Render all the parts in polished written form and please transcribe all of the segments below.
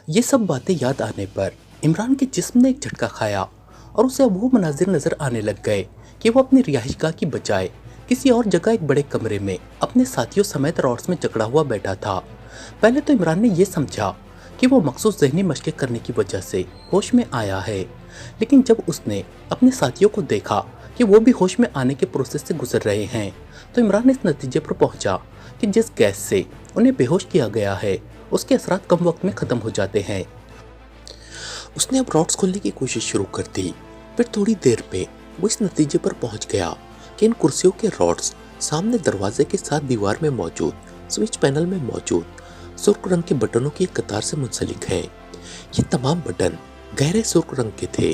ये सब बातें याद आने पर इमरान के जिस्म ने एक झटका खाया और उसे अब वो मनाजिर नजर आने लग गए कि वो अपनी रिहाइशगाह की बजाय किसी और जगह एक बड़े कमरे में अपने साथियों समेत रॉड्स में जकड़ा हुआ बैठा था। पहले तो इमरान ने यह समझा कि वो मखसूस ज़हनी मशक़ें करने की वजह से होश में आया है, लेकिन जब उसने अपने साथियों को देखा कि वो भी होश में आने के प्रोसेस से गुजर रहे हैं, तो इमरान इस नतीजे पर पहुंचा कि जिस गैस से उन्हें बेहोश किया गया है उसके असरात कम वक्त में ख़त्म हो जाते हैं। उसने अब रॉड्स खोलने की कोशिश शुरू कर दी। फिर थोड़ी देर में वो इस नतीजे पर पहुंच गया कि इन कुर्सियों के रॉड्स सामने दरवाजे के साथ दीवार में मौजूद स्विच पैनल में मौजूद सुर्ख रंग के बटनों की एक कतार से मुंसलिक है। ये तमाम बटन गहरे सुर्ख रंग के थे,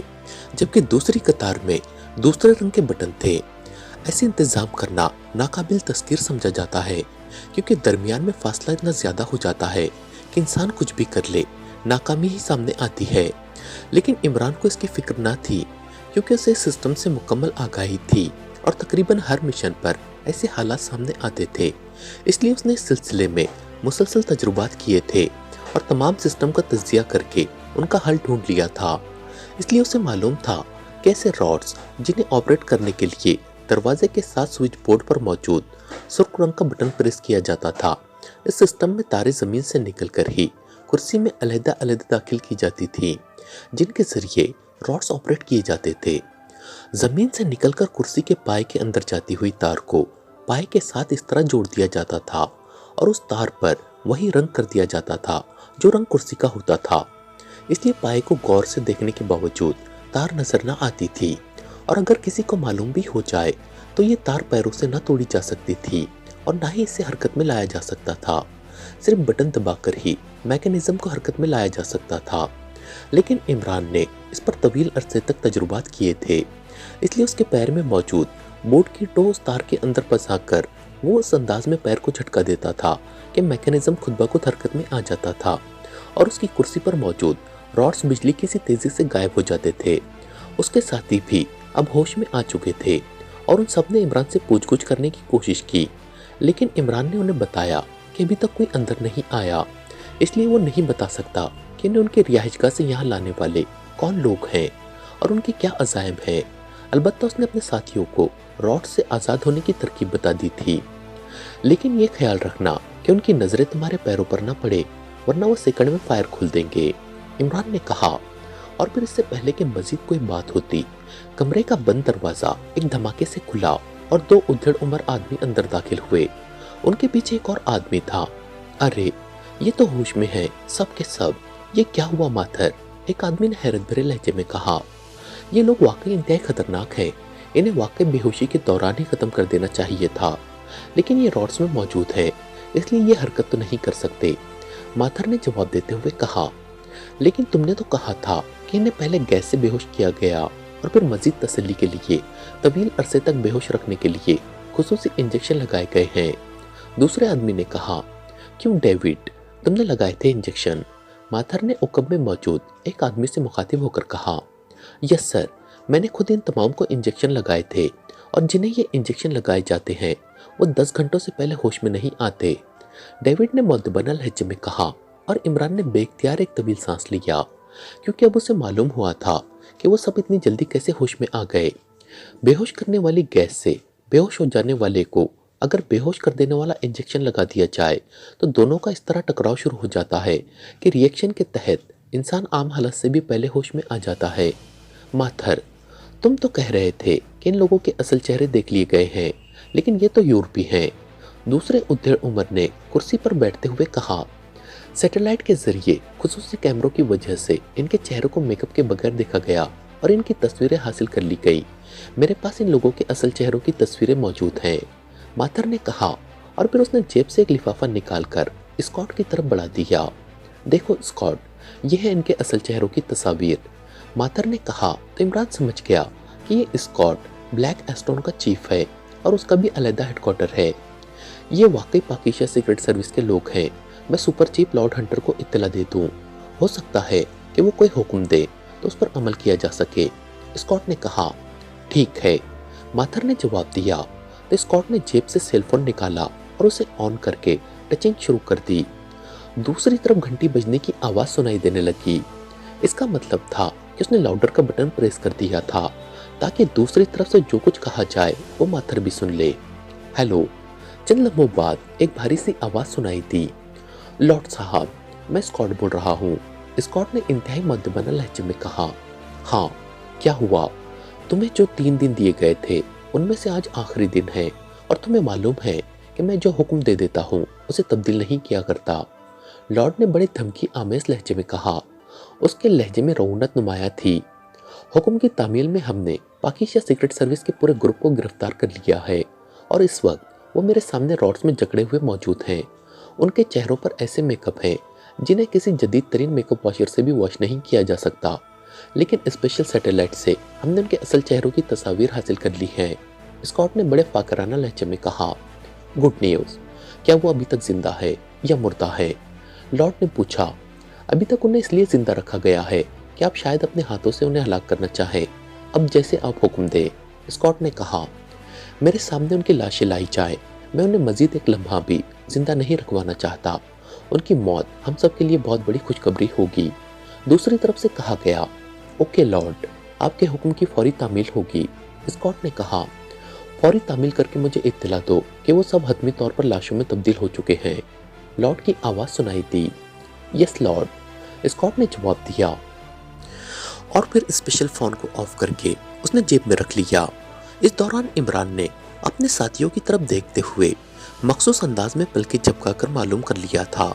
जबकि दूसरी कतार में दूसरे रंग के बटन थे। ऐसे इंतजाम करना नाकाबिल तस्कीर समझा जाता है, क्योंकि दरमियान में फासला इतना ज्यादा हो जाता है कि इंसान कुछ भी कर ले नाकामी ही सामने आती है। लेकिन इमरान को इसकी फिक्र ना थी, क्योंकि उसे सिस्टम से मुकम्मल आगाही थी और तकरीबन हर मिशन पर ऐसे हालात सामने आते थे। इसलिए उसने इस सिलसिले में मुसलसल तजुर्बात किए थे और तमाम सिस्टम का तज्जिया करके उनका हल ढूंढ लिया था। इसलिए उसे मालूम था कि ऐसे रॉड्स जिन्हें ऑपरेट करने के लिए दरवाजे के साथ स्विच बोर्ड पर मौजूद सुर्ख रंग का बटन प्रेस किया जाता था, इस सिस्टम में तारे ज़मीन से निकलकर ही कुर्सी में अलग-अलग दाखिल की जाती थी, जिनके जरिए रॉड्स ऑपरेट किए जाते थे। ज़मीन से निकलकर कुर्सी के पाए के अंदर जाती हुई तार को पाए के साथ इस तरह जोड़ दिया जाता था और उस तार पर वही रंग कर दिया जाता था जो रंग कुर्सी का होता था। इसलिए पाए को गौर से देखने के बावजूद तार नजर न आती थी, और अगर किसी को मालूम भी हो जाए तो ये तार पैरों से न तोड़ी जा सकती थी और ना ही इसे हरकत में लाया जा सकता था। सिर्फ बटन दबाकर ही मैकेनिज्म को हरकत में लाया जा सकता था। लेकिन इमरान ने इस पर तवील अरसे तक तजुर्बात किए थे, इसलिए उसके पैर में मौजूद बोर्ड की टो उस तार के अंदर फंसाकर वो उस अंदाज में पैर को झटका देता था कि मैकेनिज्म खुद ब खुद हरकत में आ जाता था और उसकी कुर्सी पर मौजूद रॉड्स बिजली की सी तेजी से गायब हो जाते थे। उसके साथी भी अब होश में आ चुके थे और उन सब ने इमरान से पूछगछ करने की कोशिश की, लेकिन इमरान ने उन्हें बताया कि अभी तक कोई अंदर नहीं आया, इसलिए वो नहीं बता सकता कि इन्हें उनके रिहाइशगाह से यहाँ लाने वाले कौन लोग हैं और उनके क्या अज़ाइम हैं। अलबत्ता उसने अपने साथियों को रॉड से आज़ाद होने की तरकीब बता दी थी, लेकिन ये ख्याल रखना कि उनकी नज़रें तुम्हारे पैरों पर न पड़े, वरना वो सेकंड में फायर खोल देंगे, इमरान ने कहा। और फिर इससे पहले कि मजीद कोई बात होती, कमरे का बंद दरवाजा एक धमाके से खुला और दो उद्धड़ उम्र आदमी अंदर दाखिल हुए। उनके पीछे एक और आदमी था। अरे ये तो होश में है सब के सब, ये क्या हुआ माथर, एक आदमी ने हैरत भरे लहजे में कहा। ये लोग वाकई इंतहाई खतरनाक है, इन्हें वाकई बेहोशी के दौरान ही खत्म कर देना चाहिए था, लेकिन ये रॉड्स में मौजूद है, इसलिए ये हरकत तो नहीं कर सकते, माथर ने जवाब देते हुए कहा। लेकिन तुमने तो कहा था कि इन्हें पहले गैस से बेहोश किया गया और फिर मजीद तसल्ली के लिए तवील अरसे तक बेहोश रखने के लिए खुसूसी इंजेक्शन लगाए गए हैं, दूसरे आदमी ने कहा। क्यों डेविड, तुमने लगाए थे इंजेक्शन? माथर ने उकब में मौजूद एक आदमी से मुखातिब होकर कहा। यस सर, मैंने खुद इन तमाम को इंजेक्शन लगाए थे, और जिन्हें ये इंजेक्शन लगाए जाते हैं वो 10 घंटों से पहले होश में नहीं आते, डेविड ने मुअद्दबना लहजे में कहा। और इमरान ने बेख्तियार एक तवील सांस लिया, क्योंकि अब उसे मालूम हुआ था कि वो सब इतनी जल्दी कैसे होश में आ गए। बेहोश करने वाली गैस से बेहोश हो जाने वाले को अगर बेहोश कर देने वाला इंजेक्शन लगा दिया जाए तो दोनों का इस तरह टकराव शुरू हो जाता है कि रिएक्शन के तहत इंसान आम हालत से भी पहले होश में आ जाता है। माथर, तुम तो कह रहे थे कि इन लोगों के असल चेहरे देख लिए गए हैं, लेकिन ये तो यूरोपी हैं, दूसरे उद्धड़ उमर ने कुर्सी पर बैठते हुए कहा। सैटेलाइट के जरिए खुसूसी कैमरों की वजह से इनके चेहरों को मेकअप के बगैर देखा गया और इनकी तस्वीरें हासिल कर ली गई। मेरे पास इन लोगों के असल चेहरों की तस्वीरें मौजूद हैं, माथर ने कहा। और फिर उसने जेब से एक लिफाफा निकालकर स्कॉट की तरफ बढ़ा दिया। देखो स्कॉट, ये है इनके असल चेहरों की तस्वीर, माथर ने कहा। तो इमरान समझ गया कि ये स्कॉट ब्लैक एस्टोन का चीफ है और उसका भी अलहदा हेडक्वार्टर है। ये वाकई पाकिस्तान सीक्रेट सर्विस के लोग हैं। मैं सुपर चीफ लॉर्ड हंटर को इत्तला दे दूं, हो सकता है कि वो कोई हुक्म दे तो उस पर अमल किया जा सके, स्कॉट ने कहा। ठीक है, माथर ने जवाब दिया। तो स्कॉट ने जेब से सेलफोन निकाला और उसे ऑन करके टचिंग शुरू कर दी। दूसरी तरफ घंटी बजने की आवाज सुनाई देने लगी। इसका मतलब था कि उसने लाउडर का बटन प्रेस कर दिया था ताकि दूसरी तरफ से जो कुछ कहा जाए वो माथर भी सुन ले। हेलो। चंद लम्हों बाद एक भारी सी आवाज सुनाई दी। लॉर्ड साहब, मैं स्कॉट बोल रहा हूँ। स्कॉट ने इंतहाई मद्दबाना लहजे में कहा। हाँ, क्या हुआ? तुम्हें जो 3 दिन दिए गए थे उनमें से आज आखिरी दिन है और तुम्हें मालूम है कि मैं जो हुक्म दे देता हूँ उसे तब्दील नहीं किया करता। लॉर्ड ने बड़े धमकी आमेज लहजे में कहा। उसके लहजे में रऊनत नुमाया थी। हुक्म की तामील में हमने पाकिस्तान सीक्रेट सर्विस के पूरे ग्रुप को गिरफ्तार कर लिया है और इस वक्त वो मेरे सामने रॉड्स में जकड़े हुए मौजूद हैं। उनके चेहरों पर ऐसे मेकअप हैं जिन्हें किसी जदीद तरीन मेकअप वॉशर से भी वॉश नहीं किया जा सकता, लेकिन स्पेशल सैटेलाइट से हमने उनके असल चेहरों की तस्वीर हासिल कर ली है। स्कॉट ने बड़े फाकराना लहजे में कहा। गुड न्यूज़, क्या वो अभी तक जिंदा है या मुर्दा है? लॉर्ड ने पूछा। अभी तक उन्हें इसलिए जिंदा रखा गया है कि आप शायद अपने हाथों से उन्हें हलाक करना चाहें। अब जैसे आप हुक्म दें। स्कॉट ने कहा। मेरे सामने उनकी लाशें लाई जाए, मैं उन्हें मजीद एक लम्हा भी जिंदा नहीं रखवाना चाहता। उनकी मौत हम सब के लिए बहुत बड़ी खुशखबरी होगी। दूसरी तरफ से कहा गया। ओके लॉर्ड, आपके हुक्म की फौरी तामील होगी। स्कॉट ने कहा। फौरी तामील करके मुझे इत्तला दो कि वो सब हतमी तौर पर लाशों में तब्दील हो चुके हैं। लॉर्ड की आवाज सुनाई दी। यस लॉर्ड, स्कॉट ने जवाब दिया और फिर स्पेशल फोन को ऑफ करके उसने जेब में रख लिया। इस दौरान इमरान ने अपने साथियों की तरफ देखते हुए मखसूस अंदाज में पलकें झपकाकर मालूम कर लिया था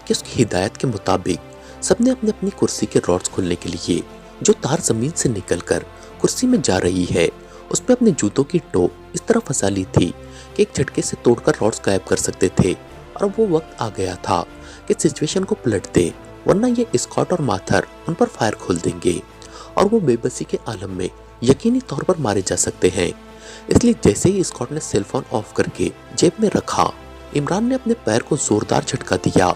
कि उसकी हिदायत के मुताबिक सबने अपनी अपनी कुर्सी के रॉड्स खोलने के लिए जो तार जमीन से निकलकर कुर्सी में जा रही है उस पर अपने जूतों की टो इस तरह फंसा ली थी कि एक झटके से तोड़कर रॉड्स गायब कर सकते थे। और अब वो वक्त आ गया था कि सिचुएशन को पलट दे, वरना ये स्कॉट और माथर उन पर फायर खोल देंगे और वो बेबसी के आलम में यकीनी तौर पर मारे जा सकते हैं। इसलिए जैसे ही स्कॉट ने सेल फोन ऑफ करके जेब में रखा, इमरान ने अपने पैर को जोरदार झटका दिया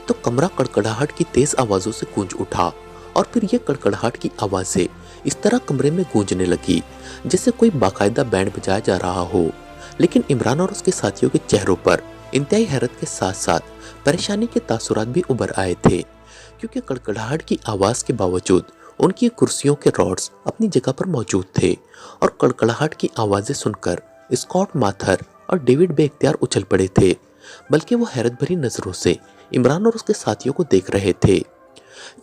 तो कमरा कड़कड़ाहट की तेज आवाजों से गूंज उठा और फिर ये कड़कड़ाहट की आवाजें इस तरह कमरे में गूंजने लगी जैसे कोई बाकायदा बैंड बजाया जा रहा हो। लेकिन इमरान और उसके साथियों के चेहरों पर इंतहाई हैरत के साथ साथ परेशानी के तासुरात भी उभर आए थे, क्योंकि कड़कड़ाहट की आवाज के बावजूद उनकी कुर्सियों के रॉड्स अपनी जगह पर मौजूद थे और कड़कड़ाहट की आवाजें सुनकर स्कॉट, माथर और डेविड बेख्तियार उछल पड़े थे, बल्कि वो हैरत भरी नजरों से इमरान और उसके साथियों को देख रहे थे।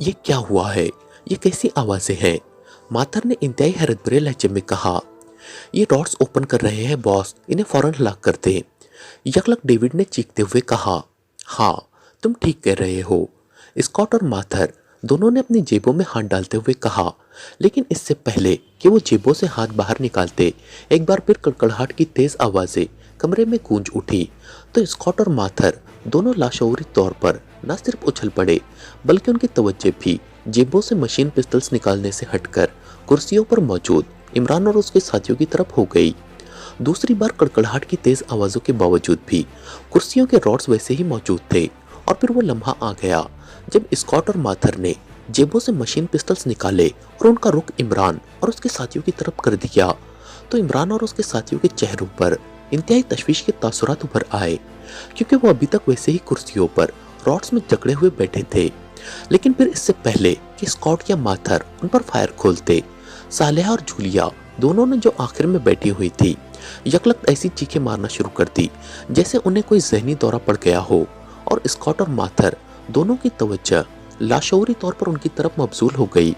ये क्या हुआ है? ये कैसी आवाजें हैं? माथर ने इंतहाई हैरत भरे लहजे में कहा। ये रॉड्स ओपन कर रहे हैं बॉस, इन्हें फौरन हलाक कर दे। यकलक डेविड ने चीखते हुए कहा। हाँ, तुम ठीक कह रहे हो। स्कॉट और माथर दोनों ने अपनी जेबों में हाथ डालते हुए कहा, लेकिन इससे पहले कि वो जेबों से हाथ बाहर निकालते, एक बार फिर कड़कड़ाहट की तेज आवाजें कमरे में गूंज उठी तो स्कॉट और माथर दोनों लाशऊरी तौर पर न सिर्फ उछल पड़े, बल्कि उनकी तवज्जो भी जेबों से मशीन पिस्टल्स निकालने से हटकर कुर्सियों पर मौजूद इमरान और उसके साथियों की तरफ हो गई। दूसरी बार कड़कड़ाहट की तेज आवाजों के बावजूद भी कुर्सियों के रॉड्स वैसे ही मौजूद थे और फिर वो लम्हा आ गया जब स्कॉट और माथर ने जेबों से मशीन पिस्टल्स निकाले और उनका रुख इमरान और उसके साथियों की तरफ कर दिया तो इमरान और उसके साथियों के चेहरों पर इंतहाई तशवीश के तासुरात उभर आए, क्योंकि वो अभी तक वैसे ही कुर्सियों पर रॉड्स में जकड़े हुए बैठे थे। लेकिन फिर इससे पहले कि स्कॉट या माथर उन पर फायर खोलते, सालेहा और जूलिया दोनों ने जो आखिर में बैठी हुई थी यकलक ऐसी चीखें मारना शुरू कर दी जैसे उन्हें कोई जहनी दौरा पड़ गया हो और स्कॉट और माथर दोनों की तवज्जो लाशऊरी तौर पर उनकी तरफ मबजूल हो गई।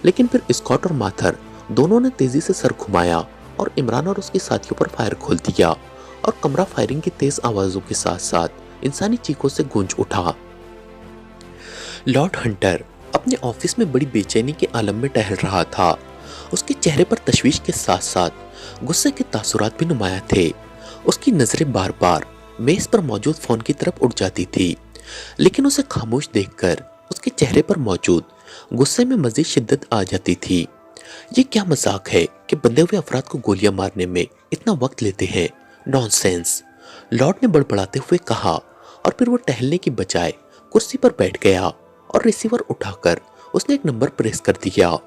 लेकिन फिर स्कॉट और माथर दोनों ने तेजी से सर घुमाया और इमरान और उसके साथियों पर फायर खोल दिया और कमरा फायरिंग की तेज आवाजों के साथ साथ इंसानी चीखों से गूंज उठा। लॉर्ड हंटर अपने ऑफिस में बड़ी बेचैनी के आलम में टहल रहा था। उसके चेहरे पर तशवीश के साथ साथ गुस्से के तासुरात भी नुमाया थे। उसकी नजरें बार बार मेज पर मौजूद फोन की तरफ उठ जाती थी, लेकिन उसे खामोश देखकर उसके चेहरे पर मौजूद गुस्से में मजीद शिद्दत आ जाती थी। ये क्या मजाक है कि बंधे हुए अफराद को गोलियां मारने में इतना वक्त लेते हैं? नॉनसेंस, लॉर्ड ने बड़बड़ाते हुए कहा और फिर वो टहलने की बजाय कुर्सी पर बैठ गया और रिसीवर उठाकर उसने एक नंबर प्रेस कर दिया।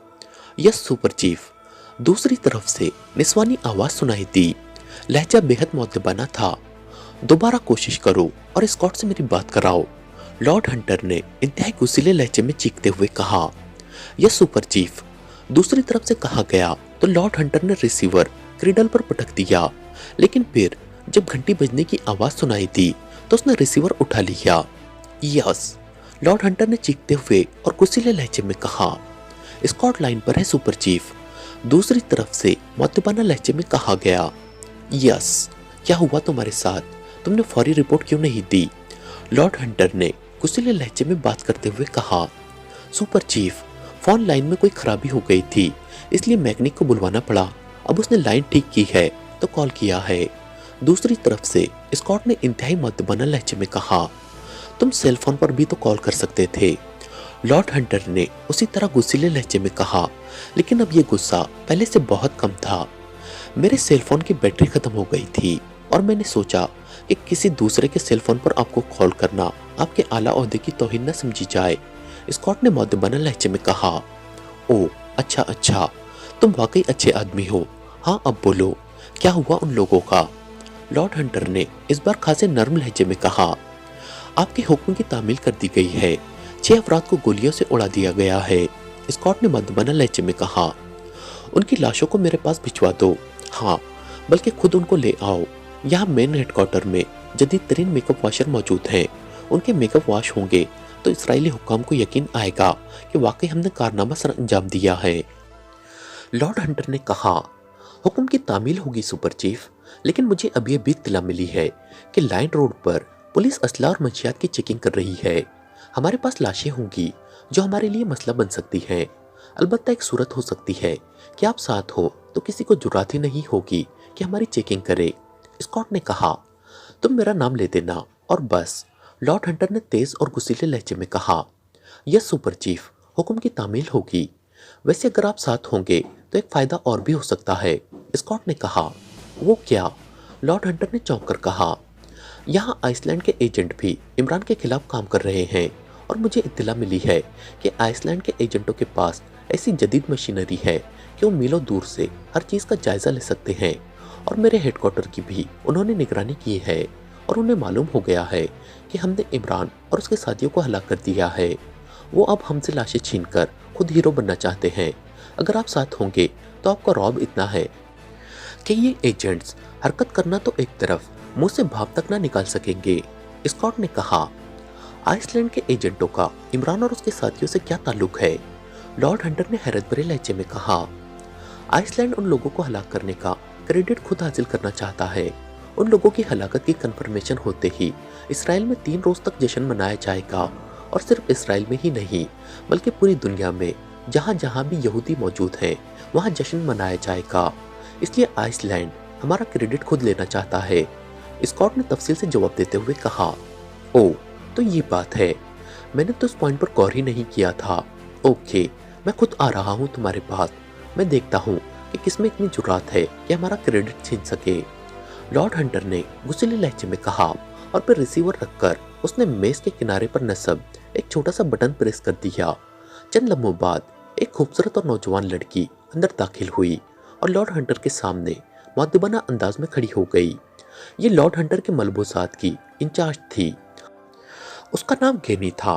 Yes super chief. दूसरी तरफ से निस्वानी आवाज सुनाई दी। लहजा बेहद मुअद्दबाना था। दोबारा कोशिश करो और स्कॉट से मेरी बात कराओ। लॉर्ड हंटर ने इंतहाई गुस्सीले लहजे में चीखते हुए कहा। यस सुपर चीफ, दूसरी तरफ से कहा गया तो लॉर्ड हंटर ने रिसीवर क्रिडल पर पटक दिया, लेकिन फिर जब घंटी बजने की आवाज सुनाई दी तो उसने रिसीवर उठा लिया। यस, लॉर्ड हंटर ने चीखते हुए और गुस्सीले लहजे में कहा। स्कॉट लाइन पर है सुपर चीफ, दूसरी तरफ से मौतबाना लहजे में कहा गया। यस, क्या हुआ तुम्हारे साथ? तुमने फौरी रिपोर्ट क्यों नहीं दी? लॉर्ड हंटर ने गुस्सीले लहजे में बात करते हुए कहा। सुपर चीफ, फोन लाइन में कोई खराबी हो गई थी, इसलिए मैकेनिक को बुलवाना पड़ा। अब उसने लाइन ठीक की है तो कॉल किया है। दूसरी तरफ से स्कॉट ने इंतहाई मौतबाना लहजे में कहा। तुम सेल फोन पर भी तो कॉल कर सकते थे। लॉर्ड हंटर ने उसी तरह गुस्सीले लहजे में कहा, लेकिन अब ये गुस्सा पहले से बहुत कम था। मेरे सेल फोन की बैटरी खत्म हो गई थी और मैंने सोचा कि किसी दूसरे के सेल फोन पर आपको कॉल करना आपके आला ओहदे की तौहीन न समझी जाए। स्कॉट ने मौतबाना लहजे में कहा। ओह अच्छा, तुम वाकई अच्छे आदमी हो। हाँ अब बोलो, क्या हुआ उन लोगों का? लॉर्ड हंटर ने इस बार खासे नर्म लहजे में कहा। आपके हुक्म की तामील कर दी गई है, 6 अफराद को गोलियों से उड़ा दिया गया है। स्कॉट ने मौतबाना लहजे में कहा। उनकी लाशों को मेरे पास भिजवा दो। हाँ, बल्कि खुद उनको ले आओ। यहाँ मेन हेडक्वार्टर में जदीद तरीन मेकअप वॉशर मौजूद हैं। उनके मेकअप वॉश होंगे तो इसराइली हुक्काम को यकीन आएगा कि वाकई हमने कारनामा सर अंजाम दिया है। लॉर्ड हंटर ने कहा। हुक्म की तामील होगी सुपर चीफ, लेकिन मुझे अभी अभी इत्तला मिली है कि लाइन रोड पर पुलिस असला और मंशियात की चेकिंग कर रही है। हमारे पास लाशें होंगी जो हमारे लिए मसला बन सकती हैं। अलबत्ता एक सूरत हो सकती है कि आप साथ हो तो किसी को जुर्रात ही नहीं होगी कि हमारी चेकिंग करे। स्कॉट ने कहा। तुम मेरा नाम ले देना और बस। लॉर्ड हंटर ने तेज और गुस्सीले लहजे में कहा। यस सुपर चीफ, हुक्म की तामील होगी। वैसे अगर आप साथ होंगे तो एक फायदा और भी हो सकता है। स्कॉट ने कहा। वो क्या? लॉर्ड हंटर ने चौंक कर कहा। यहाँ आइसलैंड के एजेंट भी इमरान के खिलाफ काम कर रहे हैं और मुझे इत्तला मिली है कि आइसलैंड के एजेंटों के पास ऐसी जदीद मशीनरी है कि वो मीलों दूर से हर चीज़ का जायजा ले सकते हैं। और मेरे हेडक्वार्टर की भी उन्होंने निगरानी की है और उन्हें मालूम हो गया है कि हमने इमरान और उसके साथियों को हलाक कर दिया है। वो अब हमसे लाशें छीनकर खुद हीरो बनना चाहते हैं। अगर आप साथ होंगे तो आपका रौब इतना है कि ये एजेंट्स हरकत करना तो एक तरफ, मुंह से भाप तक ना निकाल सकेंगे। स्कॉट ने कहा। आइसलैंड के एजेंटों का इमरान और उसके साथियों से क्या ताल्लुक है? लॉर्ड हंटर ने हैरत भरे लहजे में कहा। आइसलैंड उन लोगों को हलाक करने का क्रेडिट खुद हासिल करना चाहता है। उन लोगों की हलाकत की कंफर्मेशन होते ही इसराइल में 3 रोज तक जश्न मनाया जाएगा, और सिर्फ इसराइल में ही नहीं बल्कि पूरी दुनिया में जहाँ जहाँ भी यहूदी मौजूद हैं वहाँ जश्न मनाया जाएगा। इसलिए आइसलैंड हमारा क्रेडिट खुद लेना चाहता है। स्कॉट ने तफसील से जवाब देते हुए कहा। ओह, तो ये बात है, मैंने तो इस पॉइंट पर गौर ही नहीं किया था। ओके, मैं खुद आ रहा हूँ तुम्हारे पास। मैं देखता हूँ कि किसमें इतनी जुर्रात है कि हमारा क्रेडिट छीन सके। लॉर्ड हंटर ने गुस्सीले लहजे में कहा और फिर रिसीवर रखकर उसने मेज के किनारे पर नस्ब एक छोटा सा बटन प्रेस कर दिया। चंद लम्हों बाद एक खूबसूरत और नौजवान लड़की अंदर दाखिल हुई और लॉर्ड हंटर के सामने मुअद्दबना अंदाज में खड़ी हो गई। ये लॉर्ड हंटर के मलबूसात की इंचार्ज थी। उसका नाम गैनी था।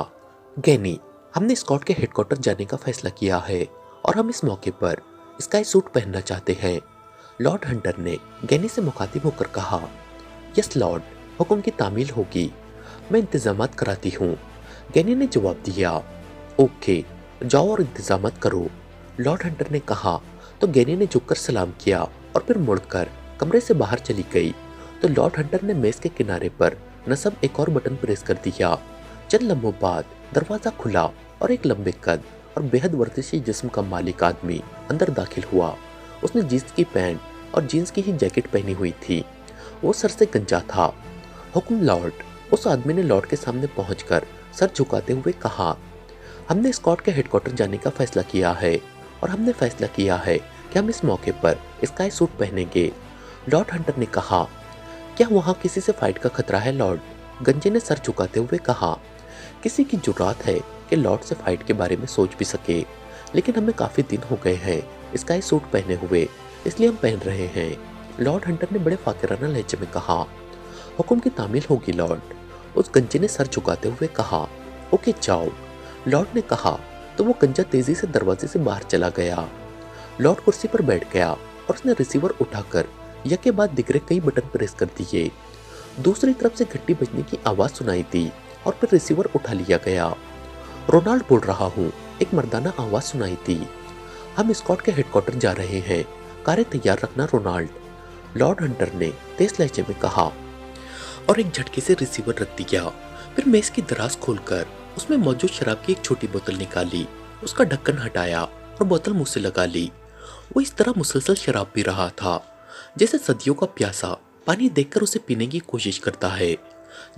गैनी, हमने स्कॉट के हेडक्वार्टर जाने का फैसला किया है और हम इस मौके पर स्काई सूट पहनना चाहते हैं। लॉर्ड हंटर ने गैनी से मुखातिब होकर कहा। यस लॉर्ड, हुक्म की तामील होगी, मैं इंतजामात कराती हूँ। गैनी ने जवाब दिया। ओके, जाओ और इंतजामात करो। लॉर्ड हंटर ने कहा तो गैनी ने झुककर सलाम किया और फिर मुड़कर कमरे से बाहर चली गई। तो लॉर्ड हंटर ने मेज के किनारे पर नस्ब एक और बटन प्रेस कर दिया। चंद लम्हों बाद दरवाजा खुला और एक लंबे कद और बेहद वर्जिशी जिस्म का मालिक आदमी अंदर दाखिल हुआ। उसने जीन्स की पैंट और जीन्स की ही जैकेट पहनी हुई थी। वो सर से गंजा था। हुक्म लॉर्ड, उस आदमी ने लॉर्ड के सामने पहुंचकर सर झुकाते हुए कहा। हमने स्कॉट के हेडक्वार्टर जाने का फैसला किया है और हमने फैसला किया है कि हम इस मौके पर स्काई सूट पहनेंगे। लॉर्ड हंटर ने कहा। क्या वहाँ किसी से फाइट का खतरा है लॉर्ड? गंजे ने सर झुकाते हुए कहा। किसी की जुर्रात है कि लॉर्ड से फाइट के बारे में सोच भी सके, लेकिन हमें काफी दिन हो गए हैं स्काई सूट पहने हुए, इसलिए हम पहन रहे हैं। लॉर्ड हंटर ने बड़े फाकिराना लहजे में कहा। हुक्म की तामील होगी लॉर्ड। उस गंजे ने सर झुकाते हुए कहा, ओके जाओ। लॉर्ड ने कहा तो वो गंजा तेजी से दरवाजे से बाहर चला गया। लॉर्ड कुर्सी पर बैठ गया और उसने रिसीवर उठाकर यके बाद दिगरे कई बटन प्रेस कर दिए। दूसरी तरफ से घंटी बजने की आवाज सुनाई दी और फिर रिसीवर उठा लिया गया। रोनाल्ड बोल रहा हूँ, एक मर्दाना आवाज सुनाई दी। हम स्कॉट के हेडक्वार्टर जा रहे हैं, कारें तैयार रखना रोनाल्ड, लॉर्ड हंटर ने तेज लहजे में कहा और एक झटके से रिसीवर रख दिया। फिर मेज की दराज खोलकर उसमें मौजूद शराब की एक छोटी बोतल निकाली, उसका ढक्कन हटाया और बोतल मुंह से लगा ली। वो इस तरह मुसलसल शराब पी रहा था जैसे सदियों का प्यासा पानी देखकर उसे पीने की कोशिश करता है।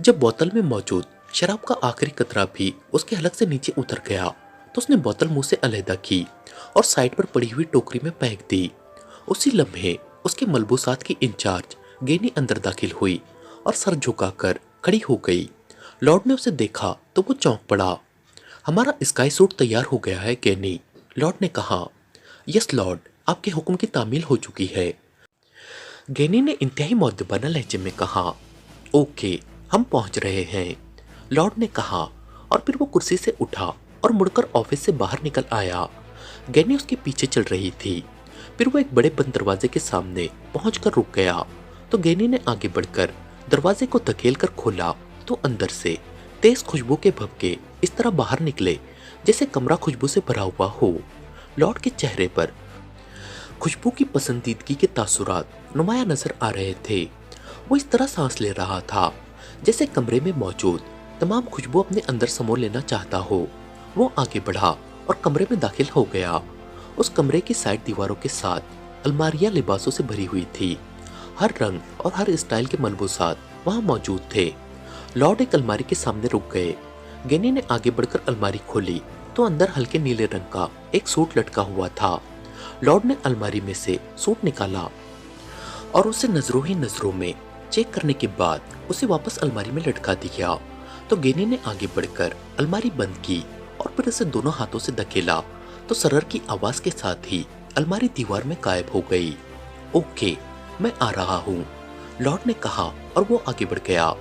जब बोतल में मौजूद शराब का आखिरी कतरा भी उसके हलक से नीचे उतर गया तो उसने बोतल मुंह से अलहदा की और साइड पर पड़ी हुई टोकरी में फेंक दी। उसी लम्हे उसके मलबूसात की इंचार्ज गेनी अंदर दाखिल हुई और सर झुकाकर खड़ी हो गई। लॉर्ड ने उसे देखा तो वो चौंक पड़ा। हमारा स्काई सूट तैयार हो गया है गेनी, लॉर्ड ने कहा। यस लॉर्ड, आपके हुक्म की तामील हो चुकी है, गेनी ने इंतहाई मुअद्दबाना लहजे में कहा। ओके, हम पहुंच रहे हैं, लॉर्ड ने कहा और फिर वो कुर्सी से उठा और मुड़कर ऑफिस से बाहर निकल आया। गेनी उसके पीछे चल रही थी। फिर वो एक बड़े बंद दरवाजे के सामने पहुंचकर रुक गया तो गेनी ने आगे बढ़कर दरवाजे को धकेल कर खोला तो अंदर से तेज खुशबू के भभके इस तरह बाहर निकले जैसे कमरा खुशबू से भरा हुआ हो। लॉर्ड के चेहरे पर खुशबू की पसंदीदगी के तासुरात नुमाया नजर आ रहे थे। वो इस तरह सांस ले रहा था जैसे कमरे में मौजूद तमाम खुशबू अपने अंदर समो लेना चाहता हो। वो आगे बढ़ा और कमरे में दाखिल हो गया। उस कमरे की साइड दीवारों के साथ अलमारियां लिबासों से भरी हुई थी। हर रंग और हर स्टाइल के मलबूसात वहां मौजूद थे। लॉर्ड एक अलमारी के सामने रुक गए। गेनी ने आगे बढ़कर अलमारी खोली तो अंदर हल्के नीले रंग का एक सूट लटका हुआ था। लॉर्ड ने अलमारी में से सूट निकाला और उसे नजरों ही नजरों में चेक करने के बाद उसे वापस अलमारी में लटका दिया तो गेनी ने आगे बढ़कर अलमारी बंद की और फिर उसे दोनों हाथों से धकेला तो सरर की आवाज के साथ ही अलमारी दीवार में गायब हो गई। ओके, मैं आ रहा हूँ, लॉर्ड ने कहा और वो आगे बढ़ गया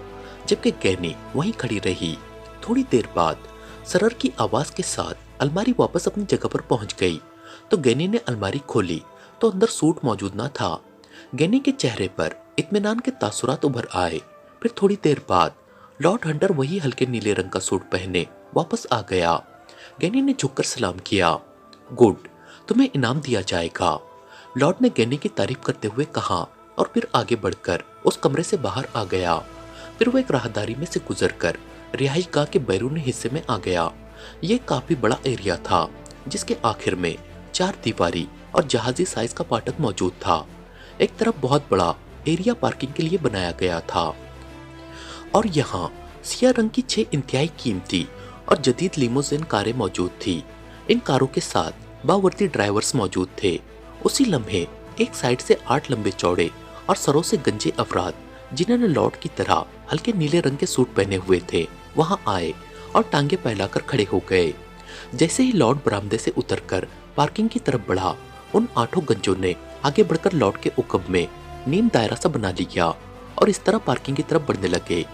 जबकि गेनी वहीं खड़ी रही। थोड़ी देर बाद सरर की आवाज के साथ अलमारी वापस अपनी जगह पर पहुंच गई तो गेनी ने अलमारी खोली तो अंदर सूट मौजूद ना था। गेनी के चेहरे पर इत्मीनान के तासुरात उभर आए। फिर थोड़ी देर बाद लॉर्ड हंटर वही हल्के नीले रंग का सूट पहने वापस आ गया। गेनी ने झुककर सलाम किया। गुड, तुम्हें इनाम दिया जाएगा, लॉर्ड ने गेनी की तारीफ करते हुए कहा और फिर आगे बढ़कर उस कमरे से बाहर आ गया। फिर वो एक राहदारी में से गुजरकर रिहाइशगाह के बैरूनी हिस्से में आ गया। ये काफी बड़ा एरिया था जिसके आखिर में 4 दीवारी और जहाजी साइज का फाटक मौजूद था। एक तरफ बहुत बड़ा एरिया पार्किंग के लिए बनाया गया था और यहाँ सिया रंग की 6 इंतहाई कीमती और जदीद लिमोजिन कारें मौजूद थी। इन कारों के साथ बावर्दी ड्राइवर्स मौजूद थे। उसी लम्हे एक साइड से 8 लंबे चौड़े और सरों से गंजे अफराद जिन्होंने लॉर्ड की तरह हल्के नीले रंग के सूट पहने हुए थे वहां आए और टांगे फैलाकर खड़े हो गए। जैसे ही लॉर्ड बरामदे से उतरकर पार्किंग की तरफ बढ़ा, उन 8 गंजों ने आगे बढ़कर लॉर्ड के उकब में नीम दायरा सा बना लिया और इस तरह पार्किंग की तरफ बढ़ने लगे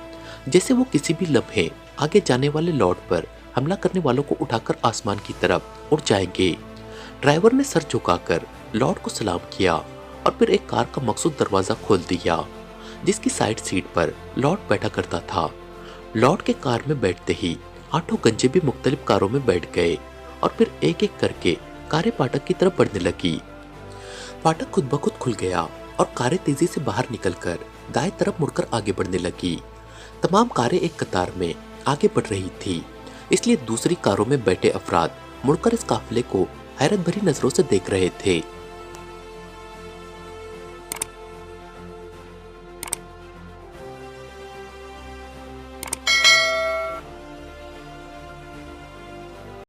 जैसे वो किसी भी लम्हे आगे जाने वाले लॉर्ड पर हमला करने वालों को उठाकर आसमान की तरफ उड़ जाएंगे। ड्राइवर ने सर झुकाकर लॉर्ड को सलाम किया और फिर एक कार का मखसूस दरवाजा खोल दिया जिसकी साइड सीट पर लॉर्ड बैठा करता था। लॉर्ड के कार में बैठते ही 8 गंजे भी मुख्तलिफ कारों में बैठ गए और फिर एक एक करके कारें फाटक की तरफ बढ़ने लगी। फाटक खुद ब खुद खुल गया और कारें तेजी से बाहर निकलकर दाएं तरफ मुड़कर आगे बढ़ने लगी। तमाम कारें एक कतार में आगे बढ़ रही थी, इसलिए दूसरी कारों में बैठे अफराद मुड़कर इस काफिले को हैरत भरी नजरों से देख रहे थे।